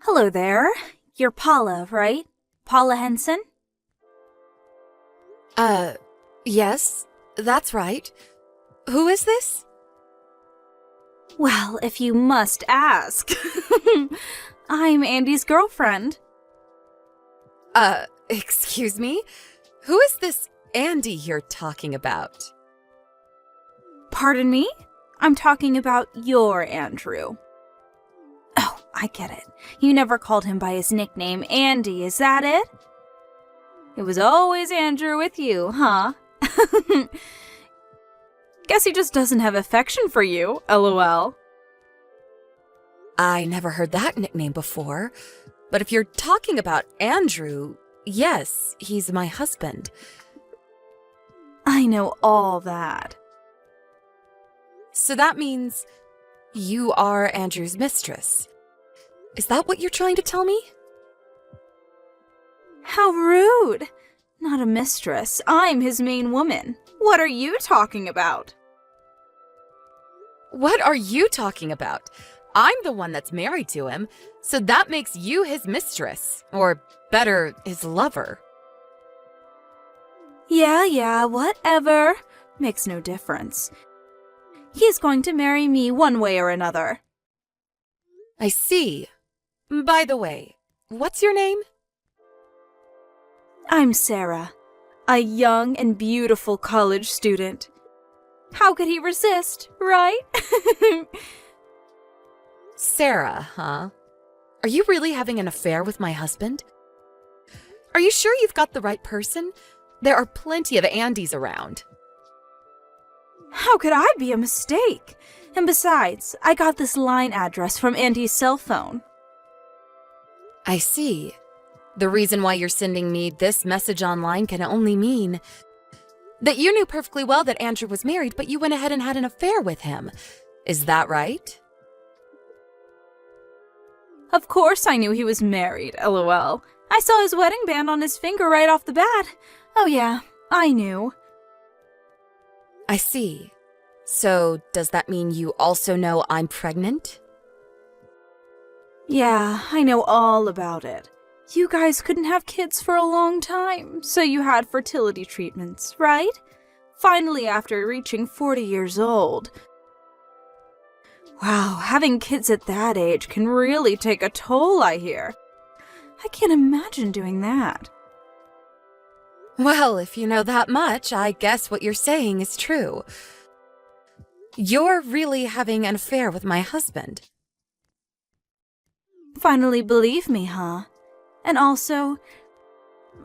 Hello there. You're Paula, right? Paula Henson? Uh, yes, that's right. Who is this? Well, if you must ask. I'm Andy's girlfriend. Excuse me? Who is this Andy you're talking about? Pardon me? I'm talking about your Andrew. Oh, I get it. You never called him by his nickname, Andy, is that it? It was always Andrew with you, huh? Guess he just doesn't have affection for you, lol. I never heard that nickname before, but if you're talking about Andrew, yes, he's my husband. I know all that. So that means you are Andrew's mistress. Is that what you're trying to tell me? How rude! Not a mistress. I'm his main woman. What are you talking about? What are you talking about? I'm the one that's married to him, so that makes you his mistress, or better, his lover. Yeah, whatever. Makes no difference. He's going to marry me one way or another. I see. By the way, what's your name? I'm Sarah, a young and beautiful college student. How could he resist, right? Sarah, huh? Are you really having an affair with my husband? Are you sure you've got the right person? There are plenty of Andys around. How could I be a mistake? And besides, I got this line address from Andy's cell phone. I see. The reason why you're sending me this message online can only mean that you knew perfectly well that Andrew was married, but you went ahead and had an affair with him. Is that right? Of course I knew he was married, lol. I saw his wedding band on his finger right off the bat. Oh yeah, I knew. I see. So, does that mean you also know I'm pregnant? Yeah, I know all about it. You guys couldn't have kids for a long time, so you had fertility treatments, right? Finally, after reaching 40 years old. Wow, having kids at that age can really take a toll, I hear. I can't imagine doing that. Well, if you know that much, I guess what you're saying is true. You're really having an affair with my husband. Finally believe me, huh? And also,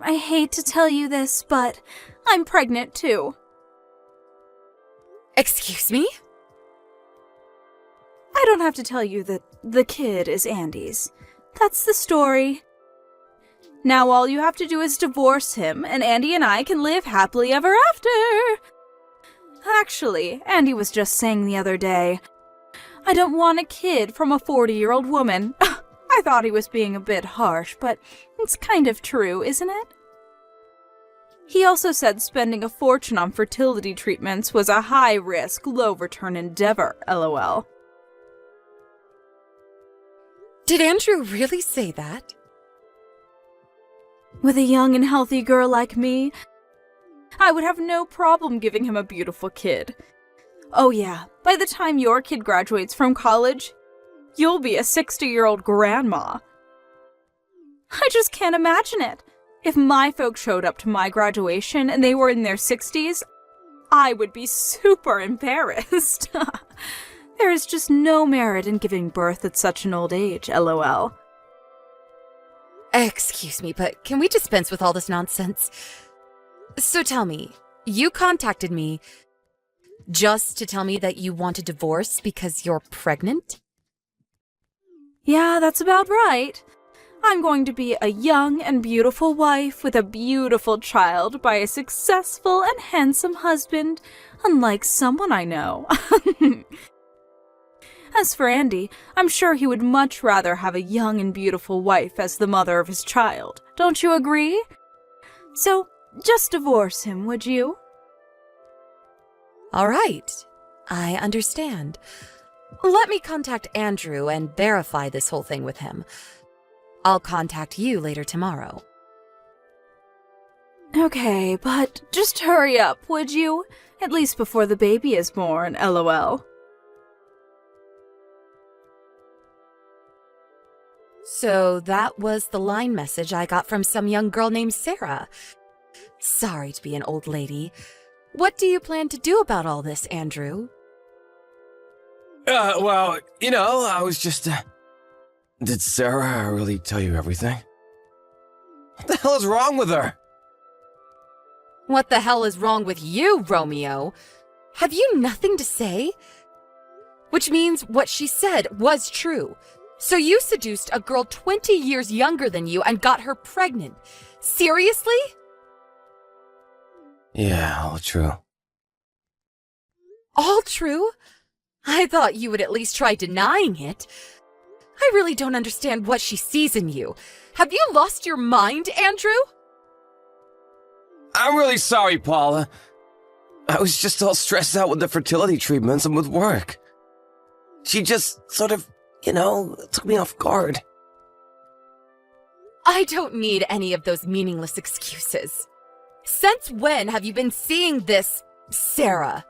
I hate to tell you this, but I'm pregnant too. Excuse me? I don't have to tell you that the kid is Andy's. That's the story. Now all you have to do is divorce him, and Andy and I can live happily ever after. Actually, Andy was just saying the other day, I don't want a kid from a 40-year-old woman. I thought he was being a bit harsh, but it's kind of true, isn't it? He also said spending a fortune on fertility treatments was a high-risk, low-return endeavor, lol. Did Andrew really say that? With a young and healthy girl like me, I would have no problem giving him a beautiful kid. Oh yeah, by the time your kid graduates from college, you'll be a 60-year-old grandma. I just can't imagine it. If my folks showed up to my graduation and they were in their 60s, I would be super embarrassed. There is just no merit in giving birth at such an old age, lol. Excuse me, but can we dispense with all this nonsense? So tell me, you contacted me just to tell me that you want a divorce because you're pregnant? Yeah, that's about right. I'm going to be a young and beautiful wife with a beautiful child by a successful and handsome husband, unlike someone I know. As for Andy, I'm sure he would much rather have a young and beautiful wife as the mother of his child. Don't you agree? So, just divorce him, would you? All right, I understand. Let me contact Andrew and verify this whole thing with him. I'll contact you later tomorrow. Okay, but just hurry up, would you? At least before the baby is born, lol. So that was the line message I got from some young girl named Sarah. Sorry to be an old lady. What do you plan to do about all this, Andrew? Well, I was just, Did Sarah really tell you everything? What the hell is wrong with her? What the hell is wrong with you, Romeo? Have you nothing to say? Which means what she said was true. So you seduced a girl 20 years younger than you and got her pregnant. Seriously? Yeah, all true. All true? I thought you would at least try denying it. I really don't understand what she sees in you. Have you lost your mind, Andrew? I'm really sorry, Paula. I was just all stressed out with the fertility treatments and with work. She just sort of, took me off guard. I don't need any of those meaningless excuses. Since when have you been seeing this, Sarah?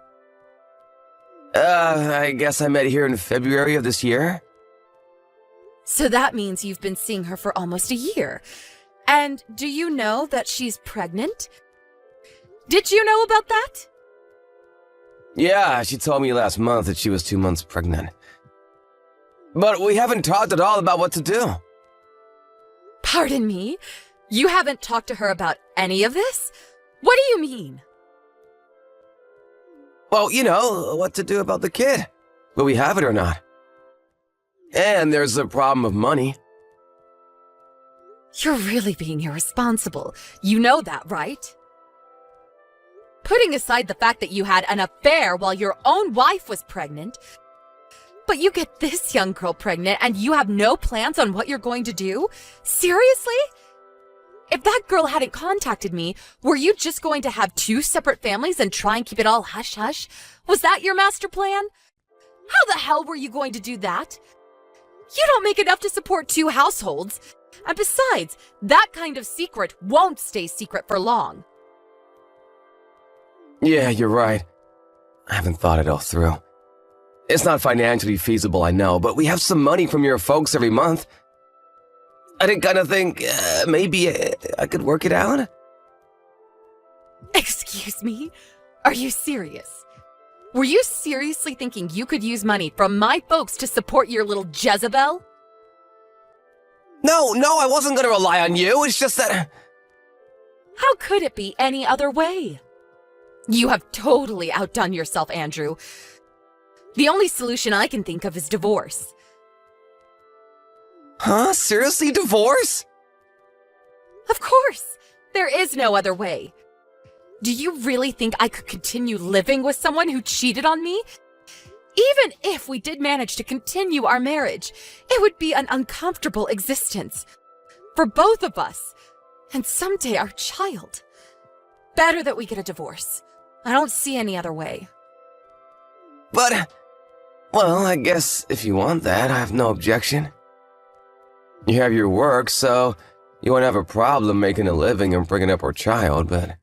I guess I met here in February of this year. So that means you've been seeing her for almost a year. And do you know that she's pregnant? Did you know about that? Yeah, she told me last month that she was 2 months pregnant. But we haven't talked at all about what to do. Pardon me? You haven't talked to her about any of this? What do you mean? Well, what to do about the kid. Will we have it or not? And there's the problem of money. You're really being irresponsible. You know that, right? Putting aside the fact that you had an affair while your own wife was pregnant, but you get this young girl pregnant and you have no plans on what you're going to do? Seriously? If that girl hadn't contacted me, were you just going to have 2 separate families and try and keep it all hush-hush? Was that your master plan? How the hell were you going to do that? You don't make enough to support 2 households. And besides, that kind of secret won't stay secret for long. Yeah, you're right. I haven't thought it all through. It's not financially feasible, I know, but we have some money from your folks every month. I did kind of think maybe I could work it out. Excuse me? Are you serious? Were you seriously thinking you could use money from my folks to support your little Jezebel? No, I wasn't going to rely on you. It's just that... How could it be any other way? You have totally outdone yourself, Andrew. The only solution I can think of is divorce. Huh? Seriously? Divorce? Of course! There is no other way. Do you really think I could continue living with someone who cheated on me? Even if we did manage to continue our marriage, it would be an uncomfortable existence. For both of us. And someday our child. Better that we get a divorce. I don't see any other way. But... Well, I guess if you want that, I have no objection. You have your work, so you won't have a problem making a living and bringing up our child, but...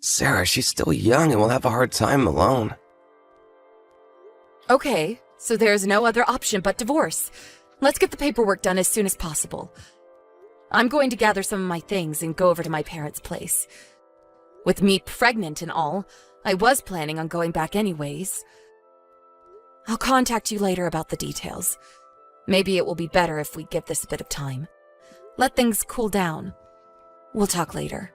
Sarah, she's still young and will have a hard time alone. Okay, so there's no other option but divorce. Let's get the paperwork done as soon as possible. I'm going to gather some of my things and go over to my parents' place. With me pregnant and all, I was planning on going back anyways. I'll contact you later about the details. Maybe it will be better if we give this a bit of time. Let things cool down. We'll talk later.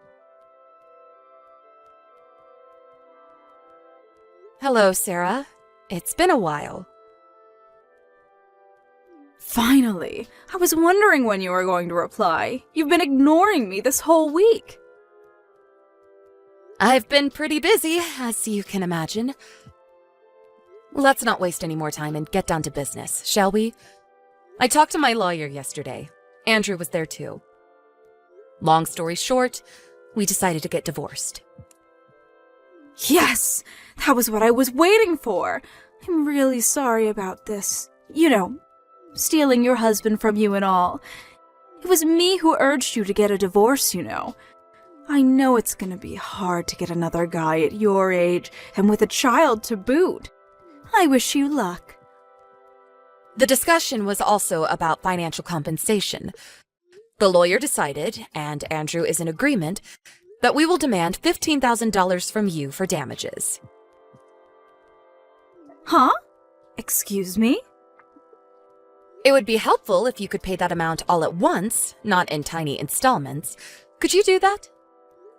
Hello, Sarah. It's been a while. Finally! I was wondering when you were going to reply. You've been ignoring me this whole week. I've been pretty busy, as you can imagine. Let's not waste any more time and get down to business, shall we? I talked to my lawyer yesterday. Andrew was there too. Long story short, we decided to get divorced. Yes! That was what I was waiting for! I'm really sorry about this. stealing your husband from you and all. It was me who urged you to get a divorce, you know. I know it's gonna be hard to get another guy at your age and with a child to boot. I wish you luck. The discussion was also about financial compensation. The lawyer decided, and Andrew is in agreement, that we will demand $15,000 from you for damages. Huh? Excuse me? It would be helpful if you could pay that amount all at once, not in tiny installments. Could you do that?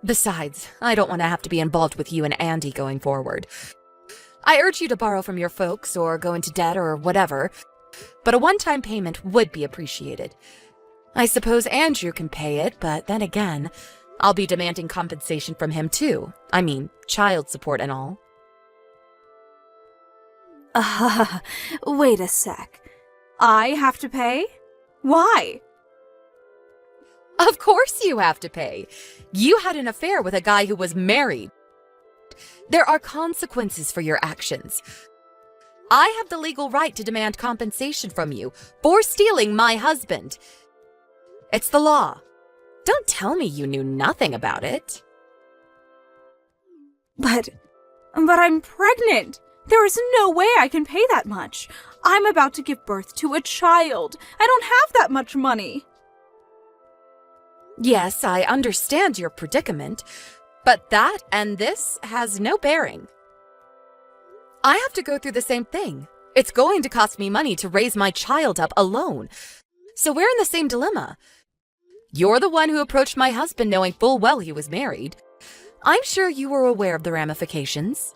Besides, I don't want to have to be involved with you and Andy going forward. I urge you to borrow from your folks or go into debt or whatever, but a one-time payment would be appreciated. I suppose Andrew can pay it, but then again, I'll be demanding compensation from him too. I mean, child support and all. Wait a sec. I have to pay? Why? Of course you have to pay. You had an affair with a guy who was married. There are consequences for your actions. I have the legal right to demand compensation from you for stealing my husband. It's the law. Don't tell me you knew nothing about it. But I'm pregnant. There is no way I can pay that much. I'm about to give birth to a child. I don't have that much money. Yes, I understand your predicament, but that and this has no bearing. I have to go through the same thing. It's going to cost me money to raise my child up alone. So we're in the same dilemma. You're the one who approached my husband knowing full well he was married. I'm sure you were aware of the ramifications.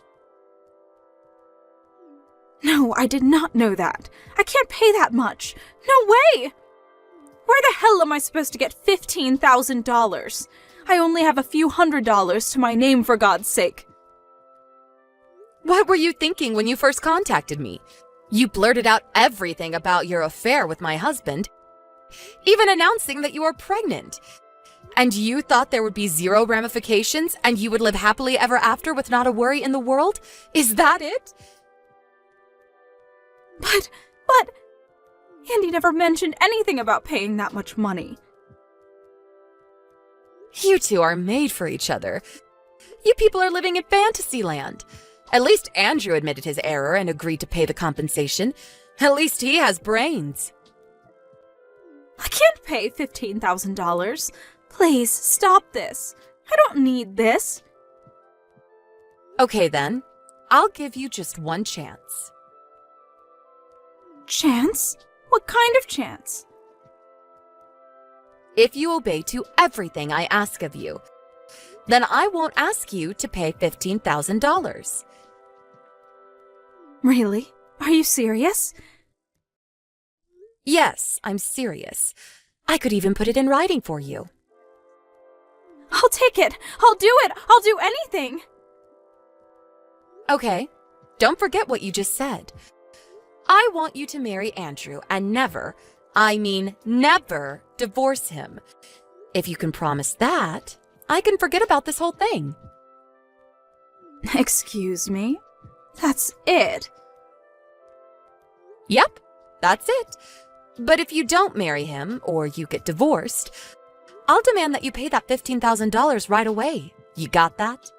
No, I did not know that. I can't pay that much. No way! Where the hell am I supposed to get $15,000? I only have a few $100s to my name, for God's sake. What were you thinking when you first contacted me? You blurted out everything about your affair with my husband, even announcing that you were pregnant. And you thought there would be zero ramifications and you would live happily ever after with not a worry in the world? Is that it? But, Andy never mentioned anything about paying that much money. You two are made for each other. You people are living in fantasy land. At least Andrew admitted his error and agreed to pay the compensation. At least he has brains. I can't pay $15,000. Please, stop this. I don't need this. Okay then, I'll give you just one chance. Chance? What kind of chance? If you obey to everything I ask of you, then I won't ask you to pay $15,000. Really? Are you serious? Yes, I'm serious. I could even put it in writing for you. I'll take it. I'll do it. I'll do anything. Okay, don't forget what you just said. I want you to marry Andrew and never, I mean never, divorce him. If you can promise that, I can forget about this whole thing. Excuse me? That's it? Yep, that's it. But if you don't marry him, or you get divorced, I'll demand that you pay that $15,000 right away. You got that?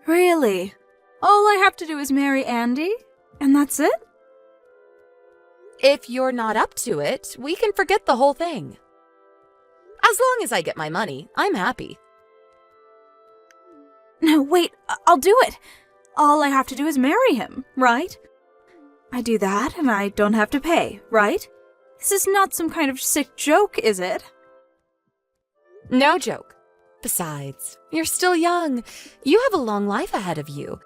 Really? All I have to do is marry Andy? And that's it? If you're not up to it, we can forget the whole thing. As long as I get my money, I'm happy. No, wait, I'll do it. All I have to do is marry him, right? I do that and I don't have to pay, right? This is not some kind of sick joke, is it? No joke. Besides, you're still young. You have a long life ahead of you.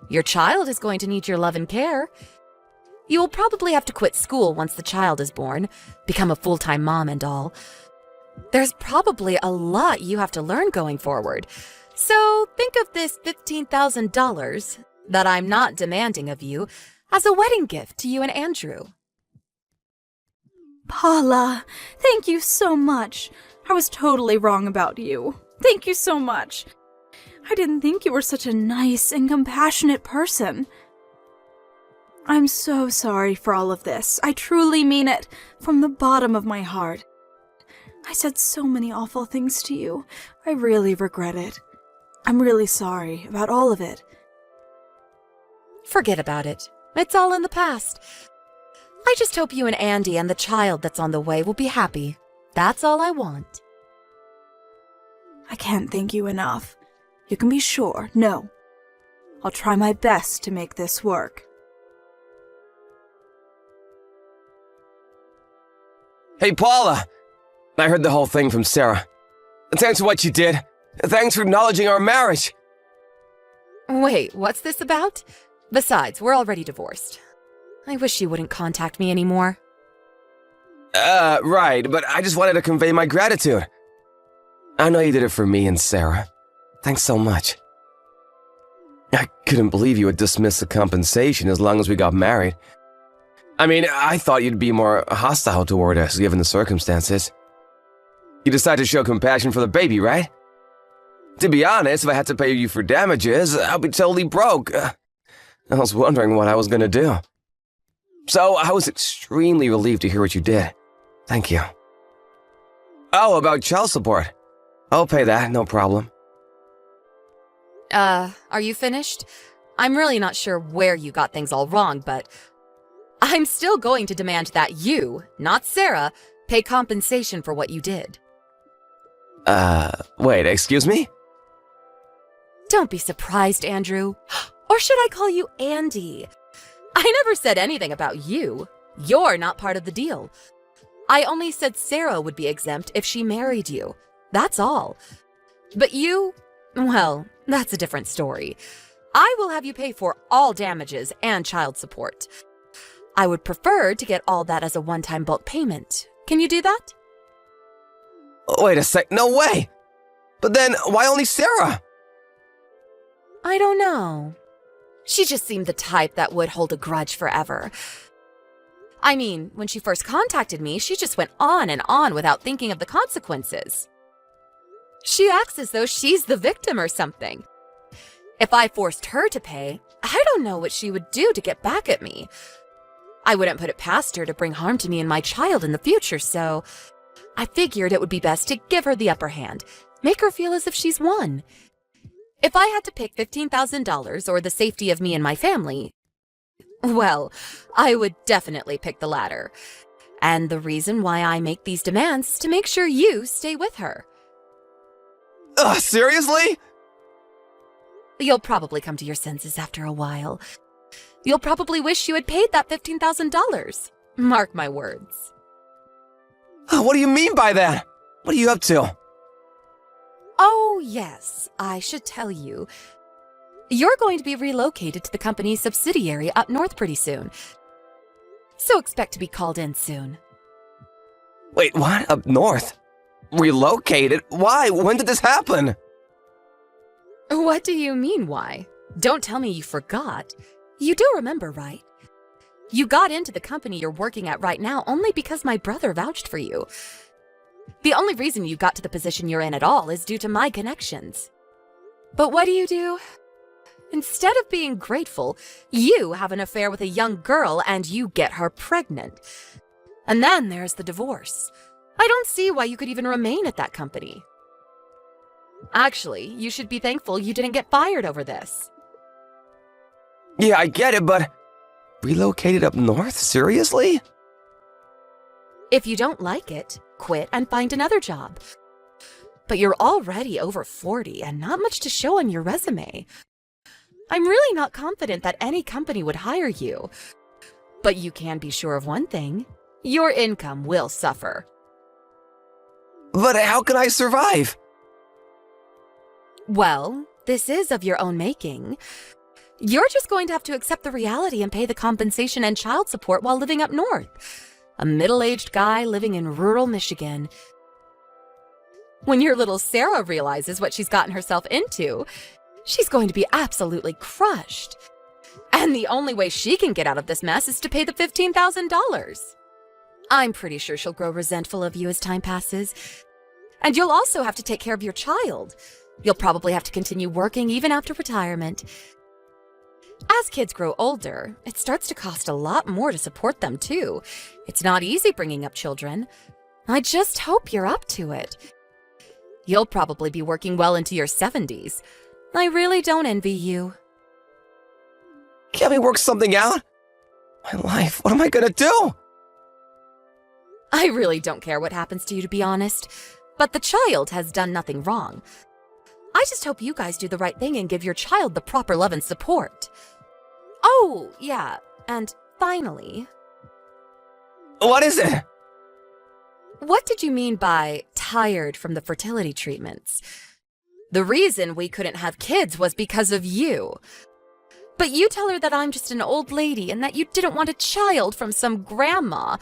Your child is going to need your love and care. You will probably have to quit school once the child is born, become a full-time mom and all. There's probably a lot you have to learn going forward. So think of this $15,000 that I'm not demanding of you as a wedding gift to you and Andrew. Paula, thank you so much. I was totally wrong about you. Thank you so much. I didn't think you were such a nice and compassionate person. I'm so sorry for all of this. I truly mean it, from the bottom of my heart. I said so many awful things to you. I really regret it. I'm really sorry about all of it. Forget about it. It's all in the past. I just hope you and Andy and the child that's on the way will be happy. That's all I want. I can't thank you enough. You can be sure. No. I'll try my best to make this work. Hey, Paula! I heard the whole thing from Sarah. Thanks for what you did. Thanks for acknowledging our marriage. Wait, what's this about? Besides, we're already divorced. I wish you wouldn't contact me anymore. Right, but I just wanted to convey my gratitude. I know you did it for me and Sarah. Thanks so much. I couldn't believe you would dismiss the compensation as long as we got married. I mean, I thought you'd be more hostile toward us, given the circumstances. You decided to show compassion for the baby, right? To be honest, if I had to pay you for damages, I'd be totally broke. I was wondering what I was gonna do. So I was extremely relieved to hear what you did. Thank you. Oh, about child support. I'll pay that, no problem. Are you finished? I'm really not sure where you got things all wrong, but I'm still going to demand that you, not Sarah, pay compensation for what you did. Wait, excuse me? Don't be surprised, Andrew. Or should I call you Andy? I never said anything about you. You're not part of the deal. I only said Sarah would be exempt if she married you. That's all. But you, well, that's a different story. I will have you pay for all damages and child support. I would prefer to get all that as a one-time bulk payment. Can you do that? Wait a sec, no way! But then, why only Sarah? I don't know. She just seemed the type that would hold a grudge forever. I mean, when she first contacted me, she just went on and on without thinking of the consequences. She acts as though she's the victim or something. If I forced her to pay, I don't know what she would do to get back at me. I wouldn't put it past her to bring harm to me and my child in the future, so I figured it would be best to give her the upper hand, make her feel as if she's won. If I had to pick $15,000 or the safety of me and my family, well, I would definitely pick the latter. And the reason why I make these demands is to make sure you stay with her. Seriously? You'll probably come to your senses after a while. You'll probably wish you had paid that $15,000. Mark my words. What do you mean by that? What are you up to? Oh, yes, I should tell you. You're going to be relocated to the company's subsidiary up north pretty soon. So expect to be called in soon. Wait, what? Up north? Relocated? Why? When did this happen? What do you mean, why? Don't tell me you forgot. You do remember, right? You got into the company you're working at right now only because my brother vouched for you. The only reason you got to the position you're in at all is due to my connections. But what do? Instead of being grateful, you have an affair with a young girl and you get her pregnant. And then there's the divorce. I don't see why you could even remain at that company. Actually, you should be thankful you didn't get fired over this. Yeah, I get it, but relocated up north? Seriously? If you don't like it, quit and find another job. But you're already over 40 and not much to show on your resume. I'm really not confident that any company would hire you. But you can be sure of one thing. Your income will suffer. But how can I survive? Well, this is of your own making. You're just going to have to accept the reality and pay the compensation and child support while living up north. A middle-aged guy living in rural Michigan. When your little Sarah realizes what she's gotten herself into, she's going to be absolutely crushed. And the only way she can get out of this mess is to pay the $15,000. I'm pretty sure she'll grow resentful of you as time passes. And you'll also have to take care of your child. You'll probably have to continue working even after retirement. As kids grow older, it starts to cost a lot more to support them, too. It's not easy bringing up children. I just hope you're up to it. You'll probably be working well into your 70s. I really don't envy you. Can't we work something out? My life, what am I gonna do? I really don't care what happens to you, to be honest. But the child has done nothing wrong. I just hope you guys do the right thing and give your child the proper love and support. Oh, yeah, and finally... What is it? What did you mean by tired from the fertility treatments? The reason we couldn't have kids was because of you. But you tell her that I'm just an old lady and that you didn't want a child from some grandma.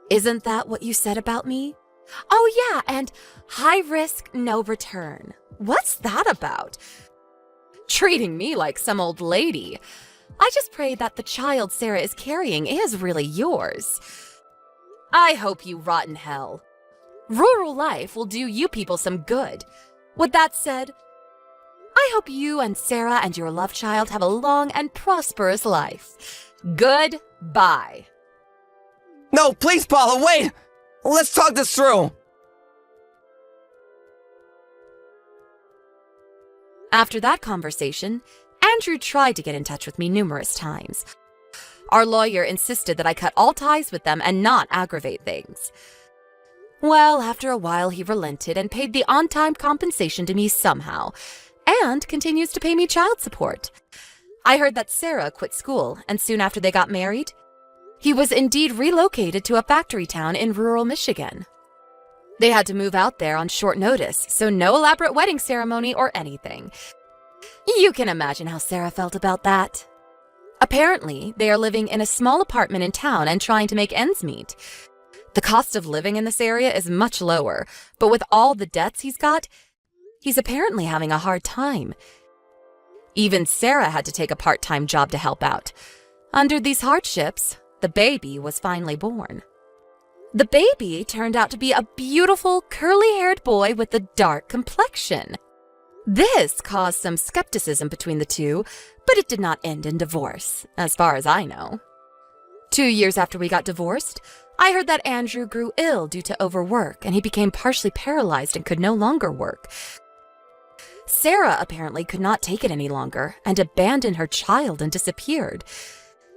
Isn't that what you said about me? Oh yeah, and high risk, no return. What's that about? Treating me like some old lady. I just pray that the child Sarah is carrying is really yours. I hope you rot in hell. Rural life will do you people some good. With that said, I hope you and Sarah and your love child have a long and prosperous life. Goodbye. No, please, Paula, wait! Let's talk this through! After that conversation, Andrew tried to get in touch with me numerous times. Our lawyer insisted that I cut all ties with them and not aggravate things. Well, after a while, he relented and paid the on-time compensation to me somehow, and continues to pay me child support. I heard that Sarah quit school, and soon after they got married, he was indeed relocated to a factory town in rural Michigan. They had to move out there on short notice, so no elaborate wedding ceremony or anything. You can imagine how Sarah felt about that. Apparently, they are living in a small apartment in town and trying to make ends meet. The cost of living in this area is much lower, but with all the debts he's got, he's apparently having a hard time. Even Sarah had to take a part-time job to help out. Under these hardships, the baby was finally born. The baby turned out to be a beautiful, curly-haired boy with a dark complexion. This caused some skepticism between the two, but it did not end in divorce, as far as I know. 2 years after we got divorced, I heard that Andrew grew ill due to overwork, and he became partially paralyzed and could no longer work. Sarah apparently could not take it any longer and abandoned her child and disappeared.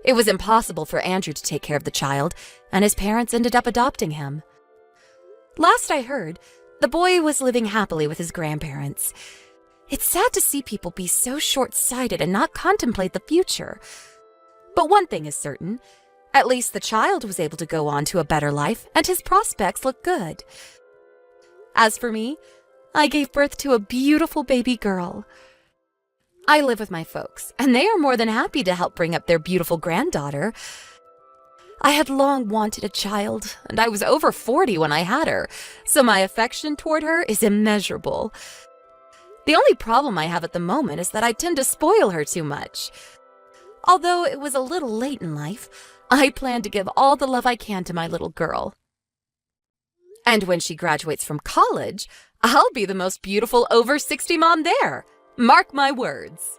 It was impossible for Andrew to take care of the child, and his parents ended up adopting him. Last I heard, the boy was living happily with his grandparents. It's sad to see people be so short-sighted and not contemplate the future. But one thing is certain, at least the child was able to go on to a better life, and his prospects look good. As for me, I gave birth to a beautiful baby girl. I live with my folks, and they are more than happy to help bring up their beautiful granddaughter. I had long wanted a child, and I was over 40 when I had her, so my affection toward her is immeasurable. The only problem I have at the moment is that I tend to spoil her too much. Although it was a little late in life, I plan to give all the love I can to my little girl. And when she graduates from college, I'll be the most beautiful over 60 mom there. Mark my words.